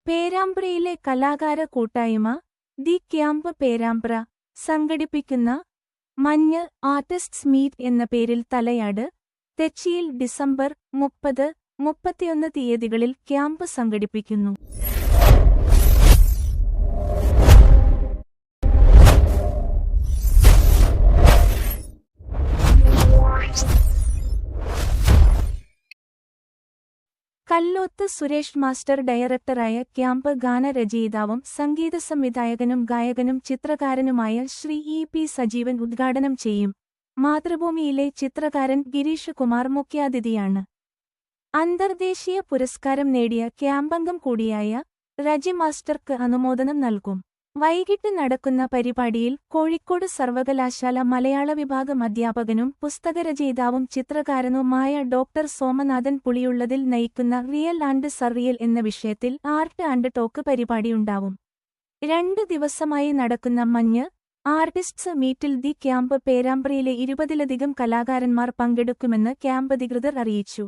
പേരാമ്പ്രയിലെ കലാകാര കൂട്ടായ്മ the camp Perambra സംഘടിപ്പിക്കുന്ന മഞ്ഞ് ആർട്ടിസ്റ്റ്സ് മീറ്റ് എന്ന പേരിൽ തലയാട്, തെച്ചിയിൽ ഡിസംബർ 30, 31 തീയതികളിൽ ക്യാമ്പ് സംഘടിപ്പിക്കുന്നു. കല്ലോത്ത് സുരേഷ് മാസ്റ്റർ ഡയറക്ടറായ ക്യാമ്പ് ഗാനരചയിതാവും സംഗീത സംവിധായകനും ഗായകനും ചിത്രകാരനുമായ ശ്രീ ഇ.പി. സജീവൻ ഉദ്ഘാടനം ചെയ്യും. മാതൃഭൂമിയിലെ ചിത്രകാരൻ ഗിരീഷ് കുമാർ മുഖ്യാതിഥിയാണ്. അന്തർദേശീയ പുരസ്കാരം നേടിയ ക്യാമ്പംഗം കൂടിയായ രജി മാസ്റ്റർക്ക് അനുമോദനം നൽകും. വൈകിട്ട് നടക്കുന്ന പരിപാടിയിൽ കോഴിക്കോട് സർവകലാശാല മലയാള വിഭാഗം അധ്യാപകനും പുസ്തകരചയിതാവും ചിത്രകാരനുമായ ഡോക്ടർ സോമനാഥൻ പുളിയുള്ളതിൽ നയിക്കുന്ന റിയൽ ആൻഡ് സർറിയൽ എന്ന വിഷയത്തിൽ ആർട്ട് ആൻഡ് ടോക്ക് പരിപാടിയുണ്ടാവും. 2 ദിവസമായി നടക്കുന്ന മഞ്ഞ് ആർട്ടിസ്റ്റ്സ് മീറ്റിൽ ദി ക്യാമ്പ് പേരാമ്പ്രയിലെ 20ലധികം കലാകാരന്മാർ പങ്കെടുക്കുമെന്ന് ക്യാമ്പ് അധികൃതർ അറിയിച്ചു.